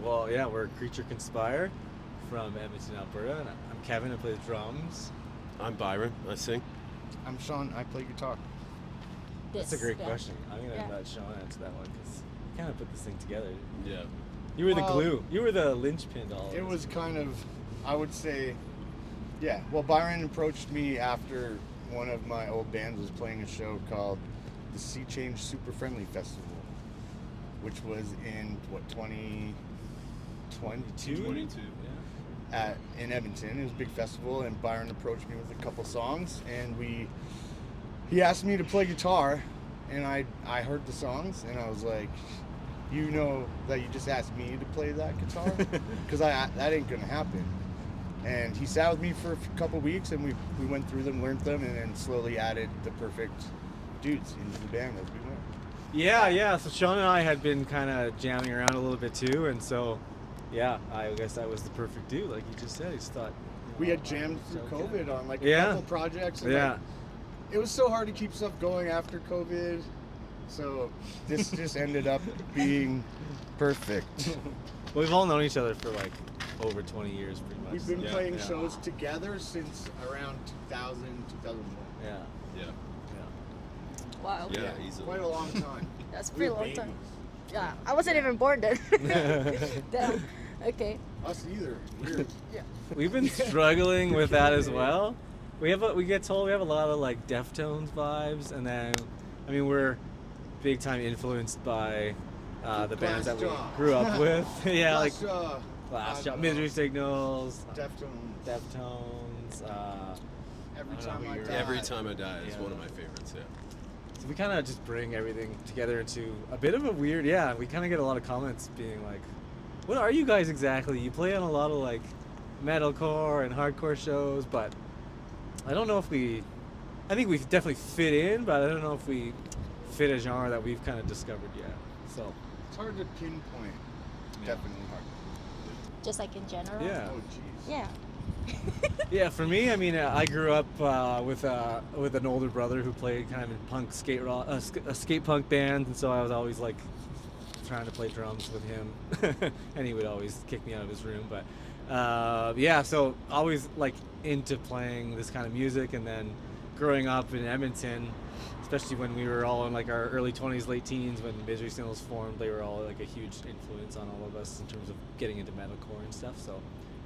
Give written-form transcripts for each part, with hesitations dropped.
Well, yeah, we're Creature Conspire from Edmonton, Alberta. And I'm Kevin, I play the drums. I'm Byron, I sing. I'm Shawn, I play guitar. That's a great question. I'm going to let Shawn answer that one because you kind of put this thing together. Yeah. You were the glue. You were the linchpin to all of It this. was kind of, I would say, well, Byron approached me after one of my old bands was playing a show called the Sea Change Super Friendly Festival, which was in, 2022? 22. In Edmonton. It was a big festival, and Byron approached me with a couple songs, and he asked me to play guitar, and I heard the songs, and I was like, you know that you just asked me to play that guitar? Because that ain't gonna happen. And he sat with me for a couple weeks, and we went through them, learned them, and then slowly added the perfect dudes into the band as we went. Yeah. So Shawn and I had been kind of jamming around a little bit too, and so I guess that was the perfect dude, like you just said. He just thought we had jammed through COVID on like a couple projects. And it was so hard to keep stuff going after COVID, so this just ended up being perfect. Well, we've all known each other for like over 20 years, pretty much. We've been playing shows together since around 2000, 2001. Yeah. Wow. Yeah, easily. Quite a long time. That's a pretty long time. Yeah, I wasn't even born then. Damn. Okay. Us either. Weird. Yeah. We've been struggling with that as well. We get told we have a lot of like Deftones vibes, and then we're big time influenced by the bands that we grew up with. Glassjaw, Misery Signals, Deftones. Every Time I Die is one of my favorites. Yeah. So we kind of just bring everything together into a bit of a weird. We kind of get a lot of comments being like, "What are you guys exactly? You play on a lot of like metalcore and hardcore shows, but I don't know if I think we definitely fit in, but I don't know if we fit a genre that we've kind of discovered yet." So it's hard to pinpoint. Definitely hard. Just like in general. Yeah. Oh jeez. Yeah. Yeah, for me, I grew up with an older brother who played kind of in punk skate rock, skate punk band, and so I was always like trying to play drums with him, and he would always kick me out of his room. But so always like into playing this kind of music, and then growing up in Edmonton, especially when we were all in like our early 20s, late teens, when Misery Signals formed, they were all like a huge influence on all of us in terms of getting into metalcore and stuff. So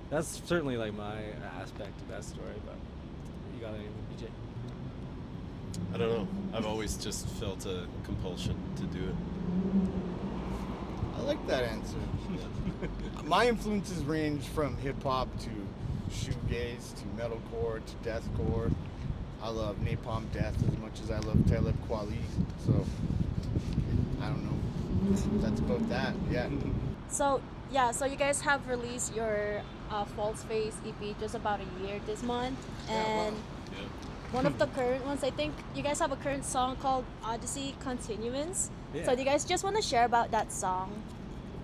that's certainly like my aspect of that story. But you got anything, BJ? I don't know. I've always just felt a compulsion to do it. I like that answer. My influences range from hip hop to shoegaze to metalcore to deathcore. I love Napalm Death as much as I love Talib Kweli. So I don't know. That's about that. Yeah. So you guys have released your False Face EP just about a year this month, and one of the current ones, I think you guys have a current song called Odyssey Continuance. Yeah. So do you guys just want to share about that song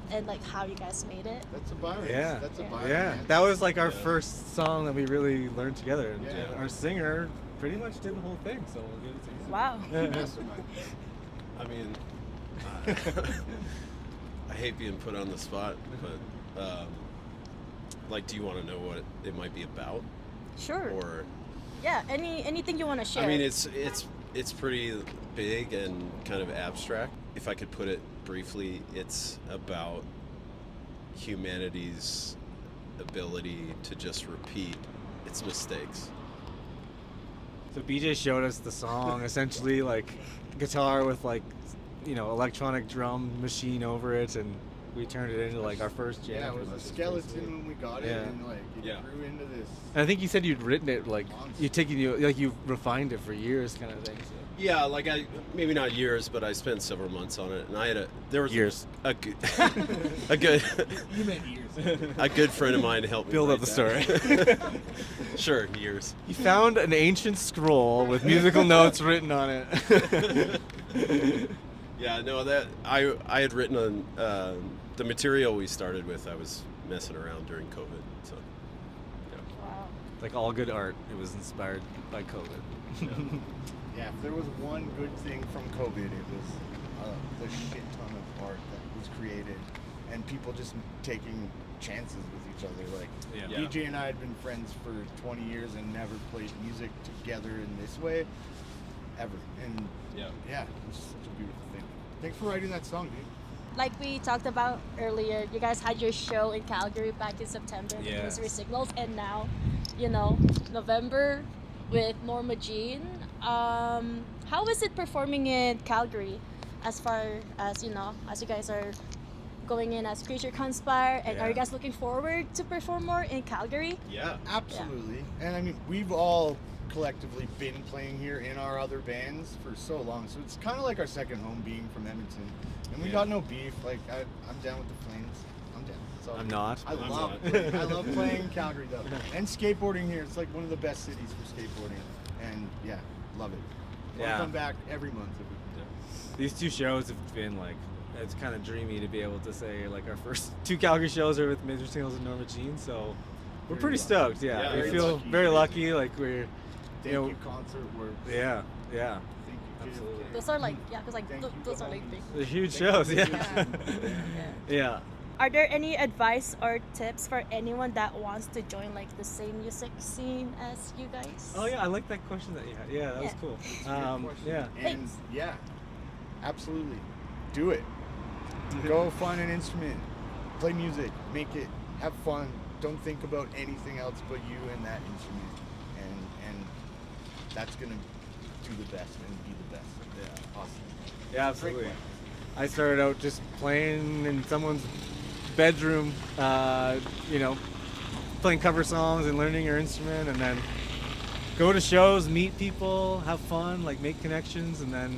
and like how you guys made it? That's a Byron. Yeah. That's a Byron. Yeah, that was like our first song that we really learned together. And our singer pretty much did the whole thing, so we'll give it to you. Wow. I mean, I hate being put on the spot, but do you want to know what it might be about? Sure. Or anything you want to share. I mean, it's pretty big and kind of abstract. If I could put it briefly, it's about humanity's ability to just repeat its mistakes. So BJ showed us the song, essentially like guitar with like, electronic drum machine over it, and we turned it into like our first jam. Yeah, it was a skeleton when we got it, and like it grew into this. And I think you said you'd written it like you refined it for years, kind of thing. So. Yeah, like maybe not years, but I spent several months on it, and there was years. A good You meant years. A good friend of mine helped me build write up the that. story. Sure, years. You found an ancient scroll with musical notes written on it. Yeah, no, that I had written on the material we started with. I was messing around during COVID, so Wow. Like all good art, it was inspired by COVID. Yeah, if there was one good thing from COVID, it was the shit ton of art that was created and people just taking chances with each other. Like Yeah. DJ and I had been friends for 20 years and never played music together in this way ever. And yeah, it's such a beautiful thing. Thanks for writing that song, dude. Like we talked about earlier, you guys had your show in Calgary back in September with Yes. Misery Signals, and now, you know, November with Norma Jean. How is it performing in Calgary, as far as, you know, as you guys are going in as Creature Conspire, and are you Yeah. guys looking forward to perform more in Calgary? Yeah. Absolutely. And I mean, we've all collectively been playing here in our other bands for so long, so it's kind of like our second home being from Edmonton. And we Yeah. got no beef. Like, I'm down with the Flames. I'm down. It's all I'm good. not. I I'm love not. I love playing in Calgary though, and skateboarding here. It's like one of the best cities for skateboarding, and yeah, love it. Wanna Yeah. come back every month if we can. These two shows have been like, it's kind of dreamy to be able to say like our first two Calgary shows are with Misery Signals and Norma Jean, so we're Very pretty lucky. stoked. Yeah, Yeah, we very feel lucky. very lucky. Like we're, Thank know, you, concert works. yeah. Thank you, Absolutely. JFK. Those are like, yeah, because like Thank you, those are like Bahamas. big. The huge Thank shows. you. Yeah. Yeah. Are there any advice or tips for anyone that wants to join like the same music scene as you guys? Oh yeah, I like that question that you had. Yeah, that was Yeah. cool. It's a good question. Yeah. And Thanks. yeah, absolutely. Do it. Go find an instrument, play music, make it, have fun. Don't think about anything else but you and that instrument, and that's gonna do the best and be the best. Yeah. Awesome. Yeah, absolutely. Great I started out just playing in someone's bedroom, you know, playing cover songs and learning your instrument, and then go to shows, meet people, have fun, like make connections, and then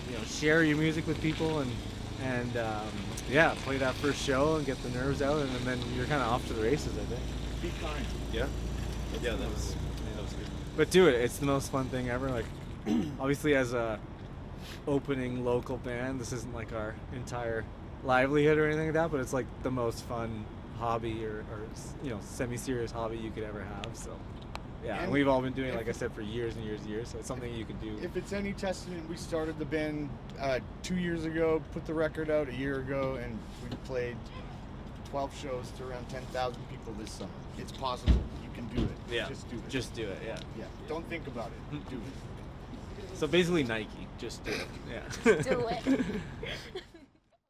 you know, share your music with people, and yeah, play that first show and get the nerves out, and then you're kind of off to the races, I think. Be kind. Yeah. Yeah, that was good. But do it. It's the most fun thing ever. Like, obviously, as a opening local band, this isn't like our entire livelihood or anything like that, but it's like the most fun hobby or you know, semi-serious hobby you could ever have. So yeah, and And we've all been doing it, if like I it- said, for years and years and years. So it's something you can do. If it's any testament, we started the band 2 years ago, put the record out a year ago, and we played 12 shows to around 10,000 people this summer. It's possible. You can do it. Yeah, Just do it. Just do it. Yeah. yeah. Don't think about it. Do it. So basically, Nike. Just do it. Yeah. Do it.